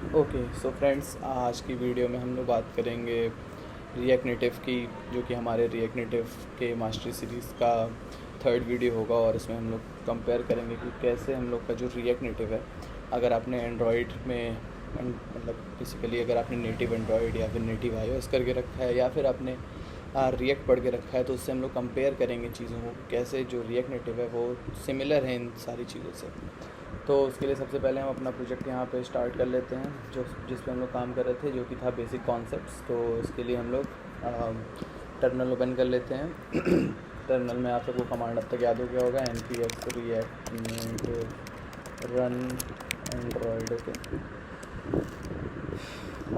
Okay so friends, आज की video में हम लोग बात करेंगे रिएक्ट नेटिव की, जो कि हमारे रिएक्ट नेटिव के मास्टरी सीरीज़ का थर्ड वीडियो होगा। और इसमें हम लोग कंपेयर करेंगे कि कैसे हम लोग का जो रिएक्ट नेटिव है, अगर आपने एंड्रॉयड में मतलब बेसिकली अगर आपने नेटिव एंड्रॉयड या फिर नेटिव आईओएस करके रखा है या फिर आपने रिएक्ट पढ़ के रखा है, तो उससे हम लोग कंपेयर करेंगे चीज़ों को, कैसे जो रिएक्ट नेटिव है वो सिमिलर है इन सारी चीज़ों से। तो उसके लिए सबसे पहले हम अपना प्रोजेक्ट यहाँ पे स्टार्ट कर लेते हैं, जिस पे हम लोग काम कर रहे थे, जो कि था बेसिक कॉन्सेप्ट्स। तो इसके लिए हम लोग टर्मिनल ओपन कर लेते हैं। टर्मिनल में आप सबको कमांड अब तक याद हो गया होगा, npx react run Android. Okay,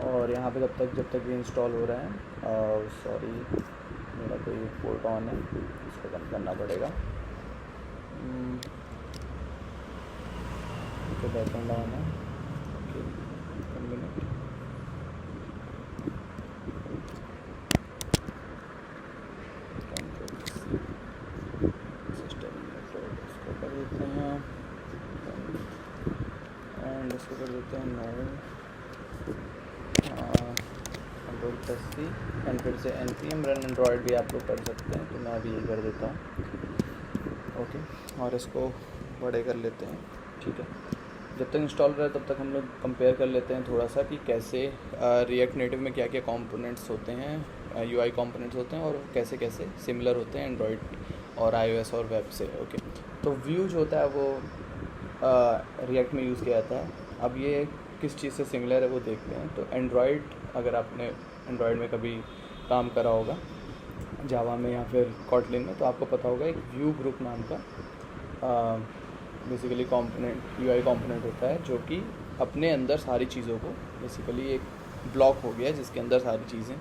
और यहाँ पे जब तक ये इंस्टॉल हो रहा है, सॉरी मेरा कोई पोर्ट ऑन है, इसको बंद करना पड़ेगा। ओके, बैकग्राउंड ऑन है। Okay, 1 minute. सिस्टम इसको कर देते हैं एंड इसको कर देते हैं नो, Ctrl+C एंड फिर से npm रन एंड्रॉयड भी आप लोग कर सकते हैं, तो मैं अभी ये कर देता हूँ। ओके, और इसको बड़े कर लेते हैं। ठीक है, जब तक इंस्टॉल रहा है तब तक हम लोग कंपेयर कर लेते हैं थोड़ा सा कि कैसे रिएक्ट नेटिव में क्या क्या कंपोनेंट्स होते हैं, यूआई कंपोनेंट्स होते हैं, और कैसे कैसे सिमिलर होते हैं एंड्रॉयड और आईओएस और वेब से। ओके, तो व्यू जो होता है वो रिएक्ट में यूज़ किया जाता है। अब ये किस चीज़ से सिमिलर है वो देखते हैं। तो एंड्रॉयड, अगर आपने एंड्रॉयड में कभी काम करा होगा जावा में या फिर कॉटलिन में, तो आपको पता होगा एक व्यू ग्रुप नाम का बेसिकली कंपोनेंट, यूआई कंपोनेंट होता है, जो कि अपने अंदर सारी चीज़ों को, बेसिकली एक ब्लॉक हो गया जिसके अंदर सारी चीज़ें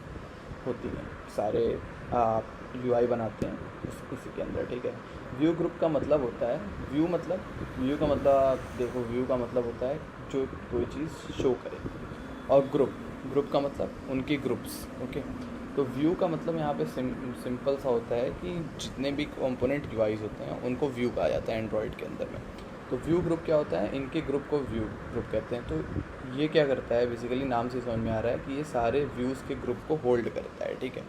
होती हैं, सारे आप यूआई बनाते हैं उसी के अंदर। ठीक है, व्यू ग्रुप का मतलब होता है, व्यू का मतलब आप देखो, व्यू का मतलब होता है जो कोई चीज़ शो करे, और ग्रुप का मतलब उनकी ग्रुप्स। ओके, तो व्यू का मतलब यहाँ पे सिंपल सा होता है कि जितने भी कंपोनेंट यूआईज होते हैं उनको व्यू कहा जाता है एंड्रॉयड के अंदर में। तो व्यू ग्रुप क्या होता है, इनके ग्रुप को व्यू ग्रुप कहते हैं। तो ये क्या करता है, बेसिकली नाम से समझ में आ रहा है कि ये सारे व्यूज़ के ग्रुप को होल्ड करता है। ठीक है,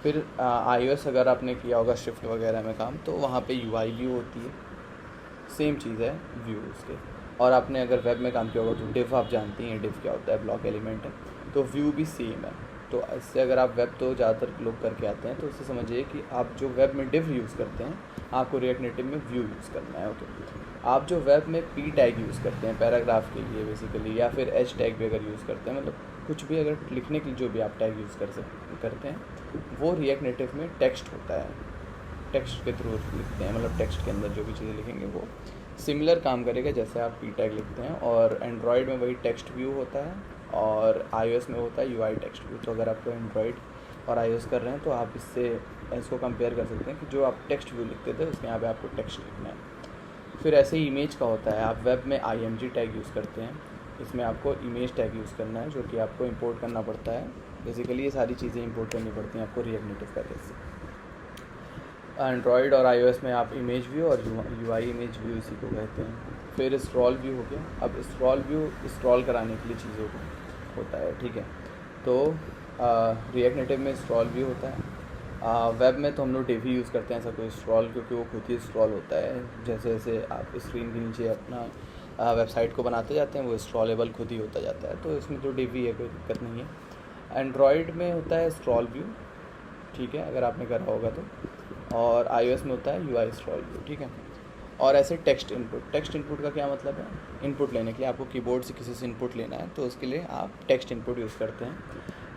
फिर iOS अगर आपने किया होगा शिफ्ट वगैरह में काम, तो वहाँ पे यूआई व्यू होती है, सेम चीज़ है व्यूज़ के। और आपने अगर वेब में काम किया होगा तो डिव आप जानती हैं, डिव क्या होता है, ब्लॉक एलिमेंट है। तो व्यू भी सेम है। तो इससे अगर आप वेब तो ज़्यादातर लोग करके आते हैं, तो इससे समझिए कि आप जो वेब में डिव यूज़ करते हैं, आपको रिएक्ट नेटिव में व्यू यूज़ करना है। ओके, आप जो वेब में पी टैग यूज़ करते हैं पैराग्राफ के लिए बेसिकली, या फिर एच टैग भी अगर यूज़ करते हैं, मतलब कुछ भी अगर लिखने के लिए जो भी आप टैग यूज़ करते हैं, वो रिएक्ट नेटिव में टेक्स्ट होता है, टेक्स्ट के थ्रू लिखते हैं। मतलब टेक्स्ट के अंदर जो भी चीज़ें लिखेंगे वो सिमिलर काम करेगा जैसे आप पी टैग लिखते हैं। और एंड्रॉयड में वही टेक्स्ट व्यू होता है, और iOS में होता है यूआई टेक्स्ट व्यू। तो अगर आपको एंड्रॉयड और iOS कर रहे हैं तो आप इसको कंपेयर कर सकते हैं कि जो आप टेक्स्ट व्यू लिखते थे उसके यहाँ पे आपको टेक्स्ट लिखना है। फिर ऐसे ही इमेज का होता है, आप वेब में img टैग यूज़ करते हैं, इसमें आपको इमेज टैग यूज़ करना है, जो कि आपको इंपोर्ट करना पड़ता है। बेसिकली ये सारी चीज़ें इंपोर्ट करनी पड़ती हैं आपको रिएक्ट नेटिव करने से। एंड्रॉयड और iOS में आप इमेज व्यू और यूआई इमेज व्यू इसी को कहते हैं। फिर स्क्रॉल व्यू हो गया। अब स्क्रॉल व्यू स्क्रॉल कराने के लिए चीज़ों को होता है। ठीक है, तो रिएक्ट नेटिव में स्क्रॉल व्यू होता है। वेब में तो हम लोग डिव ही यूज़ करते हैं ऐसा कोई स्क्रॉल, क्योंकि वो खुद ही स्क्रॉल होता है। जैसे जैसे आप स्क्रीन के नीचे अपना वेबसाइट को बनाते जाते हैं, वो स्क्रॉलेबल खुद ही होता जाता है। तो इसमें तो डिव ही है, कोई दिक्कत नहीं है। एंड्रॉयड में होता है स्क्रॉल व्यू, ठीक है, अगर आपने करा होगा तो। और iOS में होता है यूआई स्क्रॉल व्यू। ठीक है, और ऐसे टेक्स्ट इनपुट का क्या मतलब है, इनपुट लेने के लिए आपको कीबोर्ड से किसी से इनपुट लेना है, तो उसके लिए आप टेक्स्ट इनपुट यूज़ करते हैं।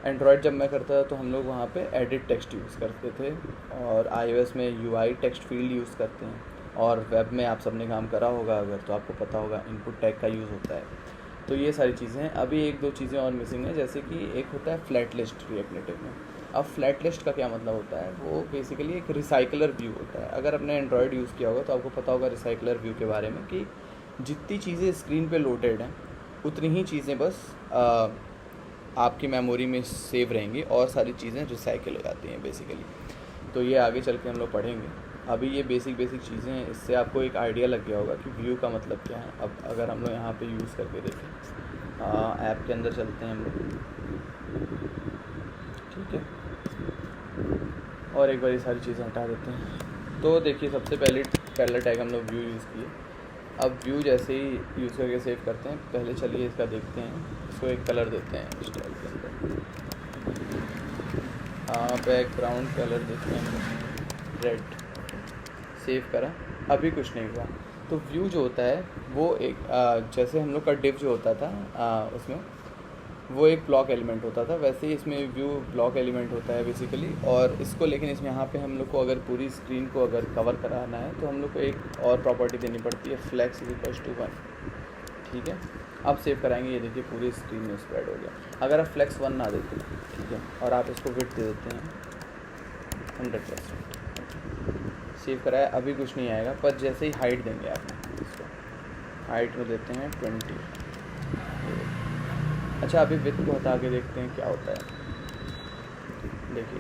एंड्रॉयड जब मैं करता था तो हम लोग वहाँ पे एडिट टेक्स्ट यूज़ करते थे, और iOS में यूआई टेक्स्ट फील्ड यूज़ करते हैं। और वेब में आप सबने काम करा होगा अगर, तो आपको पता होगा इनपुट टैग का यूज़ होता है। तो ये सारी चीज़ें हैं। अभी एक दो चीज़ें और मिसिंग हैं, जैसे कि एक होता है फ्लैट लिस्ट रिएक्ट नेटिव में। अब फ्लैट लिस्ट का क्या मतलब होता है, वो बेसिकली एक रिसाइकलर व्यू होता है। अगर आपने एंड्रॉयड यूज़ किया होगा तो आपको पता होगा रिसाइकलर व्यू के बारे में, कि जितनी चीज़ें स्क्रीन पे लोडेड हैं उतनी ही चीज़ें बस आपकी मेमोरी में सेव रहेंगी, और सारी चीज़ें रिसाइकिल हो जाती हैं बेसिकली। तो ये आगे चल के हम लोग पढ़ेंगे। अभी ये बेसिक चीज़ें हैं, इससे आपको एक आइडिया लग गया होगा कि व्यू का मतलब क्या है। अब अगर हम लोग यहाँ पे यूज़ करके देखें, ऐप के अंदर चलते हैं हम लोग, ठीक है, और एक बार ये सारी चीज़ें हटा देते हैं। तो देखिए सबसे पहला टैग हम लोग व्यू यूज़ किए। अब व्यू जैसे ही यूज़ करके सेव करते हैं, पहले चलिए इसका देखते हैं, इसको एक कलर देते हैं स्टाइल के अंदर। बैकग्राउंड कलर देते हैं रेड, सेव करा, अभी कुछ नहीं हुआ। तो व्यू जो होता है वो एक जैसे हम लोग का डिव जो होता था उसमें वो एक ब्लॉक एलिमेंट होता था, वैसे ही इसमें व्यू ब्लॉक एलिमेंट होता है बेसिकली। और इसको लेकिन इसमें यहाँ पे हम लोग को अगर पूरी स्क्रीन को अगर कवर कराना है तो हम लोग को एक और प्रॉपर्टी देनी पड़ती है, फ्लैक्स इज इक्वल्स टू 1, ठीक है। अब सेव कराएंगे, ये देखिए पूरी स्क्रीन में स्प्रेड हो गया। अगर आप फ्लैक्स 1 ना देते, ठीक है, और आप इसको विड्थ दे देते हैं 100%, सेव कराया, अभी कुछ नहीं आएगा, पर जैसे ही हाइट देंगे आप इसको, हाइट में देते हैं 20। अच्छा, अभी विड्थ को हटा के देखते हैं क्या होता है। देखिए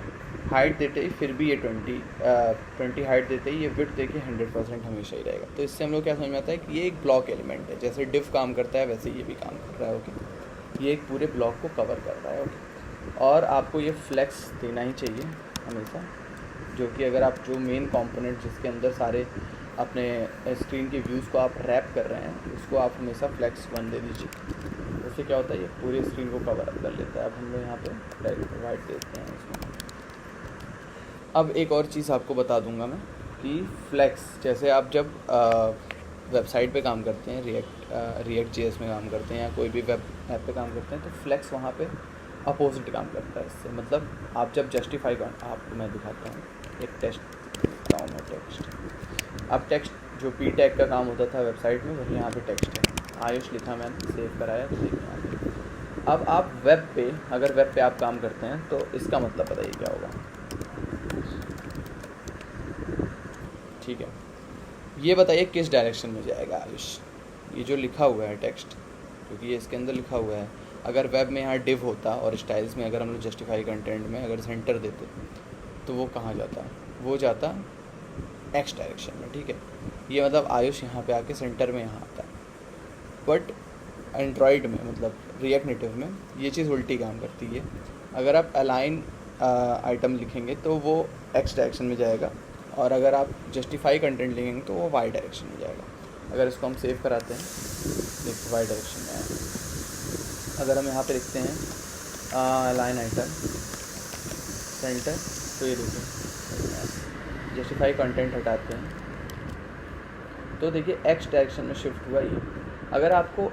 हाइट देते ही फिर भी ये 20 हाइट देते ही ये विड्थ देखिए 100% हमेशा ही रहेगा। तो इससे हम लोग क्या समझ में आता है कि ये एक ब्लॉक एलिमेंट है, जैसे डिव काम करता है वैसे ये भी काम कर रहा है, ओके। ये एक पूरे ब्लॉक को कवर कर रहा है, ओके। और आपको ये फ्लेक्स देना ही चाहिए हमेशा, जो कि अगर आप जो मेन कंपोनेंट जिसके अंदर सारे अपने स्क्रीन के व्यूज़ को आप रैप कर रहे हैं उसको आप हमेशा फ्लैक्स 1 दे दीजिए। उससे क्या होता है, ये पूरी स्क्रीन को कवर अप कर लेता है। अब हम लोग यहाँ पे डायरेक्ट वाइट देते हैं इसमें। अब एक और चीज़ आपको बता दूंगा मैं कि फ्लैक्स, जैसे आप जब वेबसाइट पे काम करते हैं, रिएक्ट जेएस में काम करते हैं या कोई भी वेब ऐप पे काम करते हैं, तो फ्लैक्स वहाँ पे अपोजिट काम करता है इससे। मतलब आप जब जस्टिफाई कर, आपको मैं दिखाता हूँ एक टेक्स्ट देता हूँ मैं, टेक्स्ट। अब टेक्स्ट जो पी टैग का काम होता था वेबसाइट में, वही यहाँ पे टेक्स्ट है, आयुष लिखा मैंने, सेव कराया, तो देखिए यहाँ पे। अब आप वेब पे, अगर वेब पे आप काम करते हैं तो इसका मतलब बताइए क्या होगा, ठीक है। ये बताइए किस डायरेक्शन में जाएगा आयुष, ये जो लिखा हुआ है टेक्स्ट, क्योंकि ये इसके अंदर लिखा हुआ है। अगर वेब में यहाँ डिव होता और स्टाइल्स में अगर हम लोग जस्टिफाई कंटेंट में अगर सेंटर देते तो वो कहाँ जाता, वो जाता एक्स डायरेक्शन में, ठीक है। ये मतलब आयुष यहाँ पे आके सेंटर में यहाँ आता है। बट एंड्रॉयड में, मतलब रिएक्ट नेटिव में, ये चीज़ उल्टी काम करती है। अगर आप अलाइन आइटम लिखेंगे तो वो एक्स डायरेक्शन में जाएगा, और अगर आप जस्टिफाई कंटेंट लिखेंगे तो वो वाई डायरेक्शन में जाएगा। अगर इसको हम सेव कराते हैं, देखिए वाई डायरेक्शन में आएगा। अगर हम यहाँ पे लिखते हैं अलाइन आइटम सेंटर, तो ये देखिए जस्टिफाई कंटेंट हटाते हैं तो देखिए एक्स डायरेक्शन में शिफ्ट हुआ ये। अगर आपको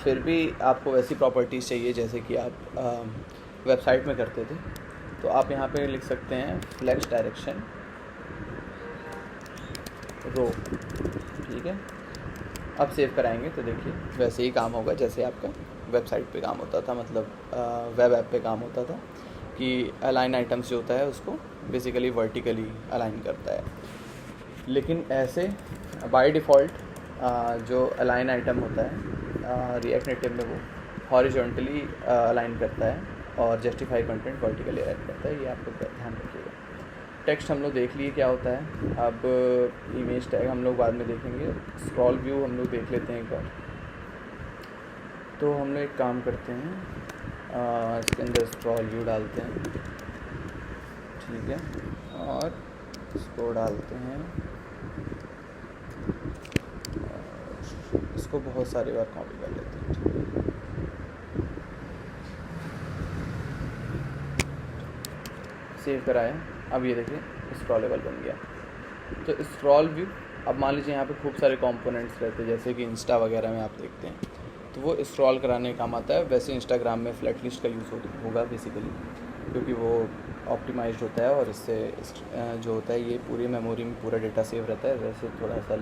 फिर भी आपको वैसी प्रॉपर्टीज़ चाहिए जैसे कि आप वेबसाइट में करते थे, तो आप यहाँ पे लिख सकते हैं फ्लैक्स डायरेक्शन रो, ठीक है। अब सेव कराएंगे तो देखिए वैसे ही काम होगा जैसे आपका वेबसाइट पे काम होता था, मतलब वेब ऐप पे काम होता था कि अलाइन आइटम्स जो होता है उसको बेसिकली वर्टिकली अलाइन करता है। लेकिन ऐसे बाय डिफ़ॉल्ट जो अलाइन आइटम होता है रिएक्ट नेटिव में, वो हॉरिजॉन्टली अलाइन करता है और जस्टिफाई कंटेंट वर्टिकली अलाइन करता है। ये आपको ध्यान रखिएगा। टेक्स्ट हम लोग देख लिए क्या होता है। अब इमेज टैग हम लोग बाद में देखेंगे। स्क्रॉल व्यू हम लोग देख लेते हैं एक बार। तो हम लोग एक काम करते हैं, इसके अंदर स्क्रॉल व्यू डालते हैं, ठीक है, और इसको डालते हैं, इसको बहुत सारी बार कॉपी कर लेते हैं, ठीक है। सेव कराया। अब ये देखिए स्क्रॉलेबल बन गया। तो स्क्रॉल व्यू, अब मान लीजिए यहाँ पे खूब सारे कंपोनेंट्स रहते हैं जैसे कि इंस्टा वगैरह में आप देखते हैं, तो वो स्क्रॉल कराने का काम आता है। वैसे इंस्टाग्राम में फ्लैट लिस्ट का यूज़ होगा बेसिकली, क्योंकि वो ऑप्टिमाइज्ड होता है और इससे जो होता है ये पूरी मेमोरी में पूरा डेटा सेव रहता है। वैसे थोड़ा सा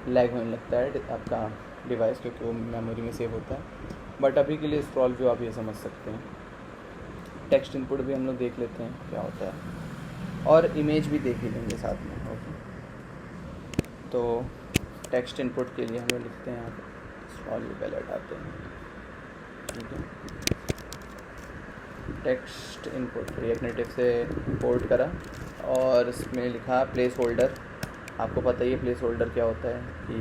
लैग होने लगता है आपका डिवाइस, क्योंकि वो मेमोरी में सेव होता है। बट अभी के लिए स्क्रॉल व्यू आप ये समझ सकते हैं। टेक्स्ट इनपुट भी हम लोग देख लेते हैं क्या होता है, और इमेज भी देख ही लेंगे साथ में, ओके। तो टेक्स्ट इनपुट के लिए हम लोग लिखते हैं यहाँ पर स्क्रॉल व्यू पहले हटाते हैं, ठीक है। टेक्स्ट इनपुट रिएक्ट नेटिव से इंपोर्ट करा और इसमें लिखा प्लेस होल्डर। आपको पता ही है प्लेस होल्डर क्या होता है, कि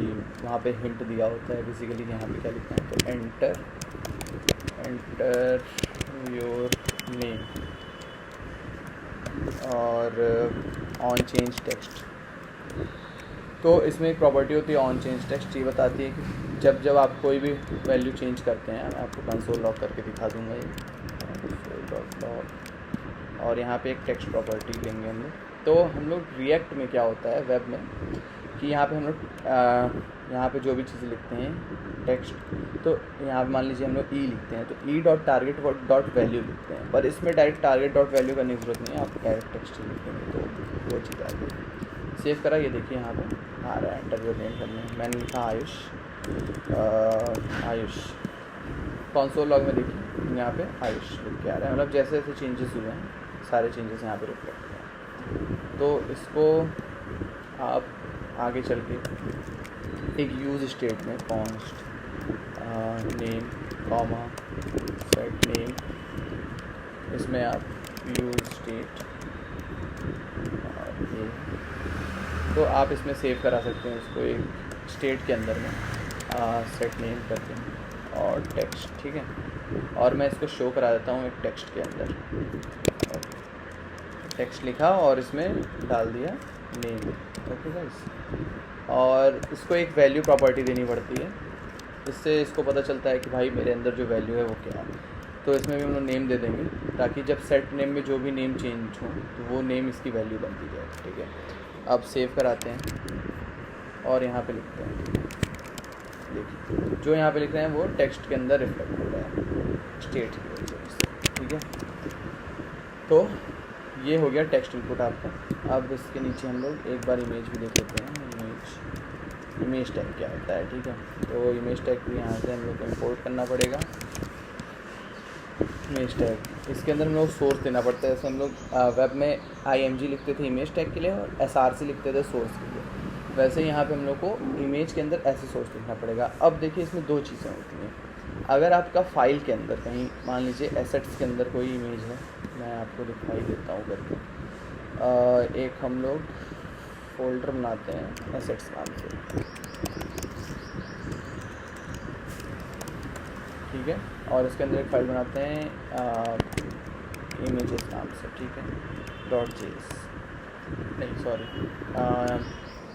वहाँ पे हिंट दिया होता है बेसिकली यहाँ पे क्या लिखना है। तो एंटर एंटर योर नेम और ऑन चेंज टेक्स्ट। तो इसमें एक प्रॉपर्टी होती है ऑन चेंज टेक्स्ट, ये बताती है कि जब जब आप कोई भी वैल्यू चेंज करते हैं, मैं आपको कंसोल लॉग करके दिखा दूंगा ये console.log, और यहाँ पे एक टेक्स्ट प्रॉपर्टी लेंगे हम लोग। तो हम लोग रिएक्ट में क्या होता है वेब में कि यहाँ पे हम लोग यहाँ पे जो भी चीज़ें लिखते हैं टेक्स्ट, तो यहाँ पे मान लीजिए हम लोग ई लिखते हैं तो E dot target dot value लिखते हैं, पर इसमें डायरेक्ट टारगेट डॉट वैल्यू करने की जरूरत नहीं है, आप डायरेक्ट टेक्स्ट ही लिखेंगे तो वो चीज़ आ गई। सेव करा, ये देखिए यहाँ पे आ रहा है एंटर योर नेम करने, मैंने लिखा आयुष, आयुष। कंसोल लॉग में देखिए यहाँ पे आयुष लिख के आ रहा है, मतलब जैसे जैसे चेंजेस हुए हैं सारे चेंजेस यहाँ पे रिफ्लेक्ट हुए हैं। तो इसको आप आगे चल के एक यूज स्टेट में const name comma set name, इसमें आप यूज स्टेट ये, तो आप इसमें सेव करा सकते हैं इसको एक स्टेट के अंदर में सेट नेम करके और टेक्स्ट, ठीक है। और मैं इसको शो करा देता हूँ एक टेक्स्ट के अंदर, टेक्स्ट लिखा और इसमें डाल दिया नेम, ओके गाइस। और इसको एक वैल्यू प्रॉपर्टी देनी पड़ती है, इससे इसको पता चलता है कि भाई मेरे अंदर जो वैल्यू है वो क्या है। तो इसमें भी हम लोग नेम दे देंगे ताकि जब सेट नेम में जो भी नेम चेंज हो तो वो नेम इसकी वैल्यू बनती जाए, ठीक है। अब सेव कराते हैं और यहाँ पे लिखते हैं, देखिए जो यहाँ पे लिख रहे हैं वो टेक्स्ट के अंदर रिफ्लेक्ट हो रहा है स्टेट की वजह से, ठीक है। तो ये हो गया टेक्स्ट इनपुट आपका। अब इसके नीचे हम लोग एक बार इमेज भी देख लेते हैं, इमेज टैग क्या होता है, ठीक है। तो इमेज टैग भी यहाँ से हम लोग को इम्पोर्ट करना पड़ेगा। इमेज टैग इसके अंदर हम लोग सोर्स देना पड़ता है, जैसे हम लोग वेब में IMG लिखते थे इमेज टैग के लिए और SRC लिखते थे सोर्स के लिए, वैसे यहाँ पे हम लोग को इमेज के अंदर ऐसे सोर्स लिखना पड़ेगा। अब देखिए इसमें दो चीज़ें होती हैं, अगर आपका फाइल के अंदर कहीं मान लीजिए एसेट्स के अंदर कोई इमेज है, मैं आपको दिखाई देता हूँ करके, एक हम लोग फोल्डर बनाते हैं एसेट्स नाम से, ठीक है, और इसके अंदर एक फाइल बनाते हैं इमेजेस नाम से, ठीक है, .js, नहीं सॉरी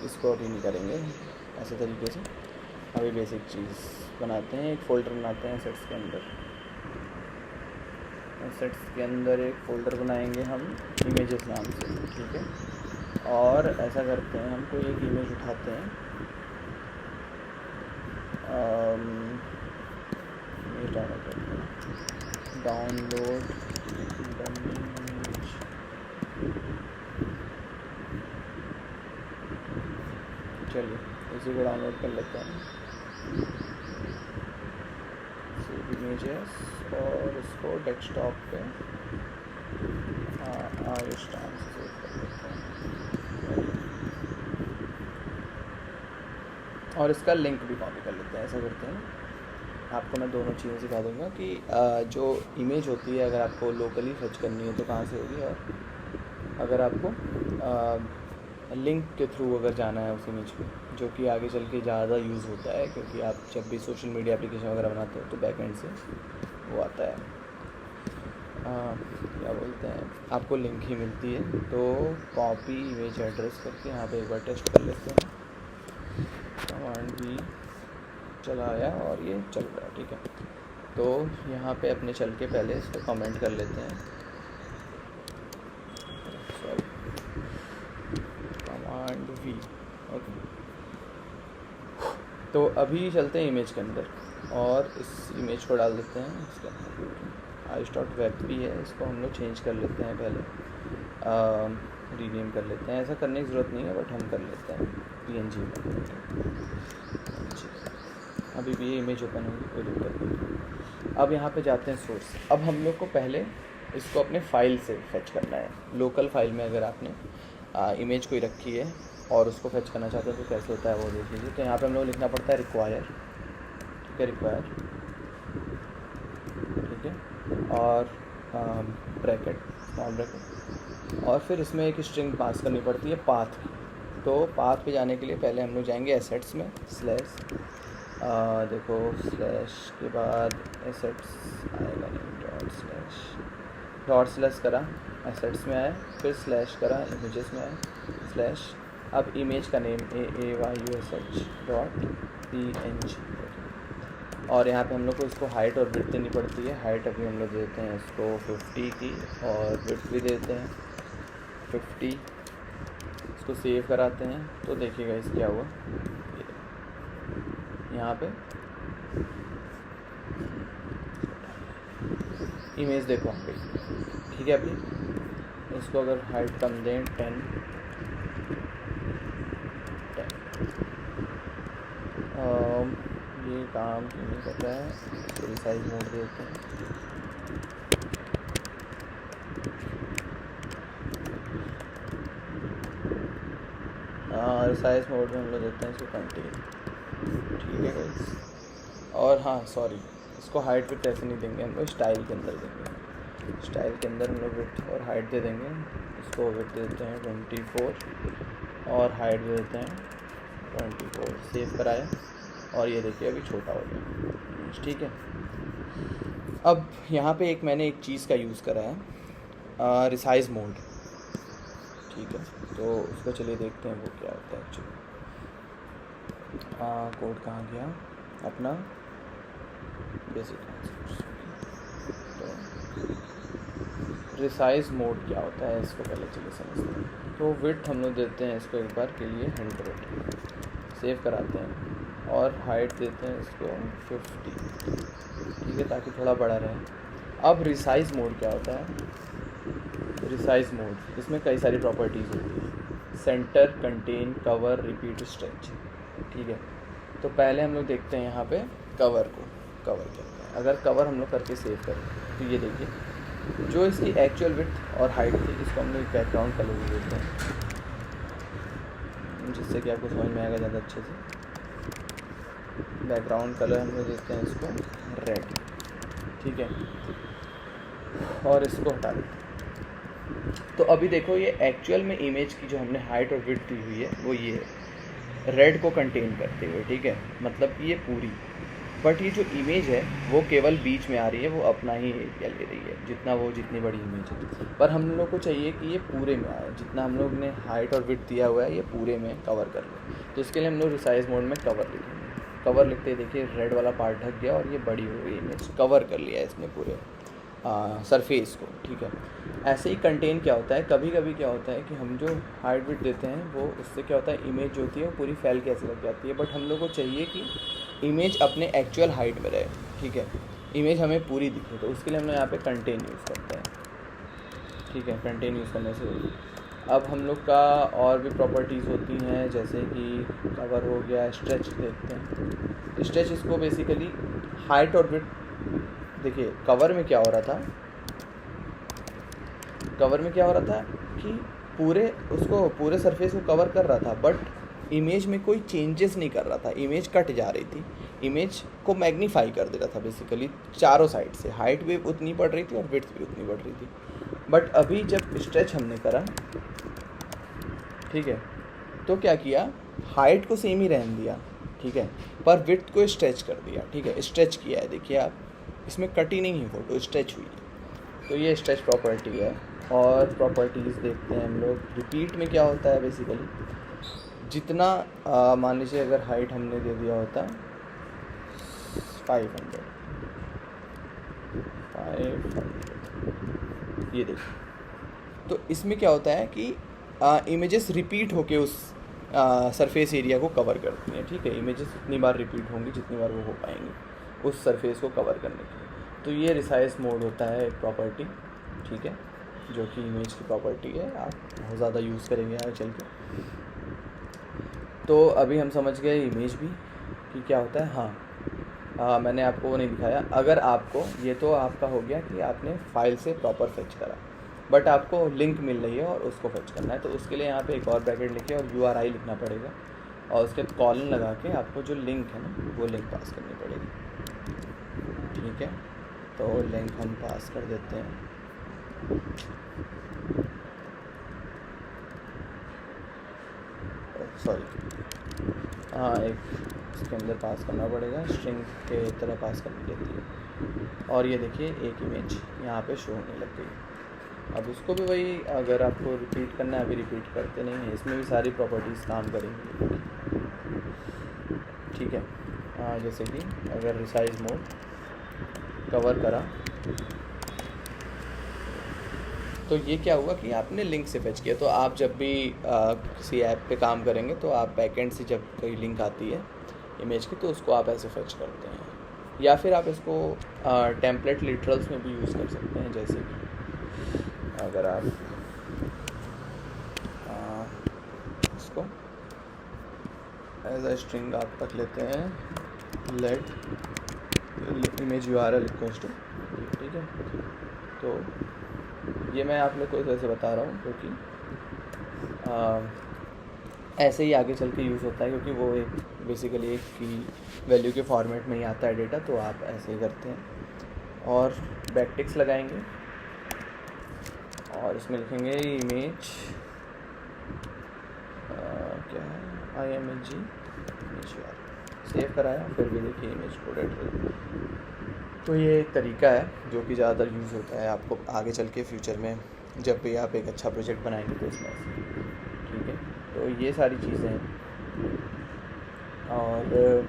इसको अभी नहीं करेंगे ऐसे तरीके से, अभी बेसिक चीज़ बनाते हैं, एक फ़ोल्डर बनाते हैं एसेट्स के अंदर, एसेट्स के अंदर एक फ़ोल्डर बनाएंगे हम इमेजेस नाम से, ठीक है। और ऐसा करते हैं हम कोई एक इमेज उठाते हैं, डाउनलोड इमेज, चलिए इसी को डाउनलोड कर लेते हैं, सेव इमेजेस, और इसको डेस्कटॉप पे आयुष नाम से सेव कर लेते हैं और इसका लिंक भी कॉपी कर लेते हैं। ऐसा करते हैं, आपको मैं दोनों चीज़ें सिखा दूंगा कि जो इमेज होती है अगर आपको लोकली सर्च करनी है तो कहाँ से होगी, और अगर आपको लिंक के थ्रू अगर जाना है उस इमेज पे, जो कि आगे चल के ज़्यादा यूज़ होता है, क्योंकि आप जब भी सोशल मीडिया एप्लीकेशन वगैरह बनाते हो तो बैक एंड से वो आता है, क्या बोलते हैं, आपको लिंक ही मिलती है। तो कॉपी इमेज एड्रेस करके यहाँ पे एक बार टेस्ट कर लेते हैं, कमांड भी चलाया और ये चल रहा है, ठीक है। तो यहाँ पे अपने चल के पहले इसको कमेंट कर लेते हैं, सॉरी कमांड वी, ओके। तो अभी चलते हैं इमेज के अंदर और इस इमेज को डाल देते हैं इसके अंदर, ice.web भी है, इसको हम लोग चेंज कर लेते हैं पहले, रीनेम कर लेते हैं, ऐसा करने की ज़रूरत नहीं है बट हम कर लेते हैं PNG में, अभी भी ये इमेज ओपन होगी कोई दिक्कत नहीं। अब यहाँ पे जाते हैं सोर्स। अब हम लोग को पहले इसको अपने फाइल से फेच करना है, लोकल फाइल में अगर आपने इमेज कोई रखी है और उसको फेच करना चाहते हो तो कैसे होता है वो देख लीजिए। तो यहाँ पे हम लोग लिखना पड़ता है रिक्वायर, ठीक है, रिक्वायर, ठीक है, और ब्रैकेट, स्मॉल ब्रैकेट, और फिर इसमें एक स्ट्रिंग पास करनी पड़ती है पाथ। तो पाथ पे जाने के लिए पहले हम लोग जाएंगे एसेट्स में, स्लैश, देखो स्लैश के बाद एसेट्स आएगा नहीं, डॉट स्लैश करा एसेट्स में आया, फिर स्लैश करा इमेजेस में आया, स्लैश अब इमेज का नेम AAYUSH.PNG और यहाँ पे हम लोग को इसको हाइट और विड्थ देनी पड़ती है। हाइट अभी हम लोग देते हैं इसको 50 की और विड्थ भी देते हैं 50। इसको सेव कराते हैं तो देखिएगा इस क्या हुआ, यहाँ पे इमेज देखो आ गई, ठीक है। अभी इसको अगर हाइट कम दें 10 ये काम नहीं कर रहा है, इसको रिसाइज मोड देते हैं। रिसाइज मोड में हम लोग देते हैं इसको कंटिन्यू, ठीक है गाइस। और हाँ सॉरी, इसको हाइट विड्थ ऐसे नहीं देंगे, हम लोग स्टाइल के अंदर देंगे। स्टाइल के अंदर हम लोग विड्थ और हाइट दे देंगे। इसको विड्थ देते हैं 24 और हाइट दे देते हैं 24। सेव कराएं और ये देखिए अभी छोटा हो गया, ठीक है। अब यहाँ पे मैंने एक चीज़ का यूज़ करा है, रिसाइज मोड, ठीक है। तो उसको चलिए देखते हैं वो क्या होता है एक्चुअली। कोड कहाँ गया अपना, बेसिक तो रिसाइज मोड क्या होता है इसको पहले चलिए समझते हैं। तो विड्थ हम लोग देते हैं इसको एक बार के लिए 100, सेव कराते हैं और हाइट देते हैं इसको 50, ठीक है, ताकि थोड़ा बड़ा रहे। अब रिसाइज मोड क्या होता है, रिसाइज मोड इसमें कई सारी प्रॉपर्टीज़ होती हैं, centre, contain, cover, repeat, stretch, ठीक है। तो पहले हम लोग देखते हैं यहाँ पे कवर को, कवर क्या होता है। अगर कवर हम लोग करके सेव करें तो ये देखिए जो इसकी एक्चुअल विड्थ और हाइट थी, इसको हम लोग बैकग्राउंड कलर भी देते हैं, जिससे कि आपको समझ में आएगा ज़्यादा अच्छे से। बैकग्राउंड कलर हम लोग देते हैं इसको रेड, ठीक है, और इसको हटा देते हैं। तो अभी देखो ये एक्चुअल में इमेज की जो हमने हाइट और विड्थ दी हुई है वो ये है, रेड को कंटेन करते हुए, ठीक है, मतलब कि ये पूरी। बट ये जो इमेज है वो केवल बीच में आ रही है, वो अपना ही एरिया ले रही है, जितनी बड़ी इमेज है। पर हम लोग को चाहिए कि ये पूरे में आए, जितना हम लोग ने हाइट और विड्थ दिया हुआ है ये पूरे में कवर कर ले। तो इसके लिए हम लोग रिसाइज मोड में कवर लिखेंगे। कवर लिखते ही देखिए रेड वाला पार्ट ढक गया और ये बड़ी हो गई इमेज, कवर कर लिया है इसने पूरे सरफेस को, ठीक है। ऐसे ही कंटेन क्या होता है, कभी कभी क्या होता है कि हम जो हाइट विड्थ देते हैं वो उससे क्या होता है, इमेज जो होती है वो पूरी फैल के ऐसे लग जाती है। बट हम लोग को चाहिए कि इमेज अपने एक्चुअल हाइट में रहे, ठीक है, इमेज हमें पूरी दिखे। तो उसके लिए हम लोग यहाँ पे कंटेन यूज़ करते हैं, ठीक है। कंटेन यूज़ करने से अब हम लोग का और भी प्रॉपर्टीज़ होती हैं, जैसे कि कवर हो गया, स्ट्रेच देखते हैं। स्ट्रेच इसको बेसिकली हाइट और विड्थ, देखिए कवर में क्या हो रहा था, कवर में क्या हो रहा था कि पूरे सरफेस को कवर कर रहा था, बट इमेज में कोई चेंजेस नहीं कर रहा था, इमेज कट जा रही थी, इमेज को मैग्नीफाई कर दे रहा था बेसिकली चारों साइड से। हाइट भी उतनी बढ़ रही थी और विड्थ भी उतनी बढ़ रही थी। बट अभी जब स्ट्रेच हमने करा, ठीक है, तो क्या किया, हाइट को सेम ही रहने दिया, ठीक है, पर विड्थ को स्ट्रेच कर दिया, ठीक है, स्ट्रेच किया है। देखिए आप, इसमें कटी नहीं है फोटो, स्ट्रेच हुई है। तो ये स्ट्रेच प्रॉपर्टी है। और प्रॉपर्टीज़ देखते हैं हम लोग। रिपीट में क्या होता है, बेसिकली जितना मान लीजिए अगर हाइट हमने दे दिया होता 500, ये देखिए, तो इसमें क्या होता है कि इमेजेस रिपीट होके उस सरफेस एरिया को कवर करती हैं, ठीक है। इमेजेस उतनी बार रिपीट होंगी जितनी बार वो हो पाएंगी उस सरफेस को कवर करने के लिए। तो ये रिसाइज मोड होता है एक प्रॉपर्टी, ठीक है, जो कि इमेज की प्रॉपर्टी है, आप बहुत ज़्यादा यूज़ करेंगे आगे चल के। तो अभी हम समझ गए इमेज भी कि क्या होता है। हाँ, मैंने आपको वो नहीं दिखाया। अगर आपको, ये तो आपका हो गया कि आपने फाइल से प्रॉपर फेच करा, बट आपको लिंक मिल रही है और उसको फेच करना है, तो उसके लिए यहाँ पे एक और ब्रैकेट लिखिए और URI लिखना पड़ेगा, और उसके कॉलन लगा के आपको जो लिंक है ना वो लिंक पास करनी पड़ेगी, ठीक है। तो लिंक हम पास कर देते हैं, सॉरी, हाँ, एक इसके अंदर पास करना पड़ेगा, स्ट्रिंग के तरह पास करनी रहती है। और ये देखिए एक इमेज यहाँ पे शो होने लग गई। अब उसको भी वही, अगर आपको रिपीट करना है, अभी रिपीट करते नहीं हैं, इसमें भी सारी प्रॉपर्टीज़ काम करेंगी। ठीक है, जैसे कि अगर रिसाइज मोड कवर करा तो ये क्या हुआ कि आपने लिंक से फेच किया। तो आप जब भी किसी ऐप पे काम करेंगे तो आप बैकएंड से जब कोई लिंक आती है इमेज की तो उसको आप ऐसे फेच करते हैं, या फिर आप इसको टेम्पलेट लिटरल्स में भी यूज़ कर सकते हैं। जैसे कि अगर आप इसको एज अ स्ट्रिंग आप रख लेते हैं, let image URL equals to, ठीक है। तो ये मैं आप लोग को ऐसे बता रहा हूँ क्योंकि ऐसे ही आगे चल के यूज़ होता है, क्योंकि वो एक बेसिकली एक की वैल्यू के फॉर्मेट में ही आता है डेटा, तो आप ऐसे ही करते हैं। और बैकटिक्स लगाएंगे और इसमें लिखेंगे इमेज क्या है, IMG इमेज सेव कराया, फिर भी देखिए इमेज कोडेड। तो ये एक तरीका है जो कि ज़्यादातर यूज़ होता है आपको आगे चल के फ्यूचर में, जब भी आप एक अच्छा प्रोजेक्ट बनाएंगे तो इसमें। ठीक है, तो ये सारी चीज़ें हैं। और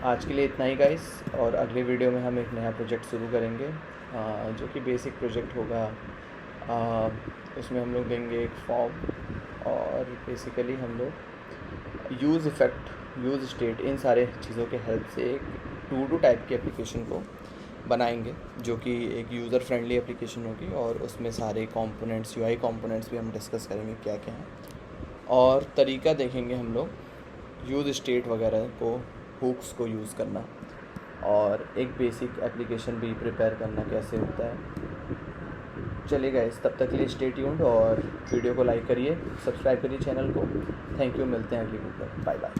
आज के लिए इतना ही गाइस, और अगले वीडियो में हम एक नया प्रोजेक्ट शुरू करेंगे जो कि बेसिक प्रोजेक्ट होगा। उसमें हम लोग देंगे एक फॉर्म, और बेसिकली हम लोग यूज़ इफ़ेक्ट, यूज़ स्टेट, इन सारे चीज़ों के हेल्प से एक टू डू टाइप की एप्लीकेशन को बनाएंगे जो कि एक यूज़र फ्रेंडली एप्लीकेशन होगी। और उसमें सारे कंपोनेंट्स, UI कंपोनेंट्स भी हम डिस्कस करेंगे क्या क्या हैं, और तरीका देखेंगे हम लोग यूज़ स्टेट वगैरह को, हुक्स को यूज़ करना, और एक बेसिक एप्लीकेशन भी प्रिपेयर करना कैसे होता है। चलेगा इस, तब तक के लिए स्टे ट्यून्ड, और वीडियो को लाइक करिए, सब्सक्राइब करिए चैनल को। थैंक यू, मिलते हैं अगली वीडियो, बाय बाय।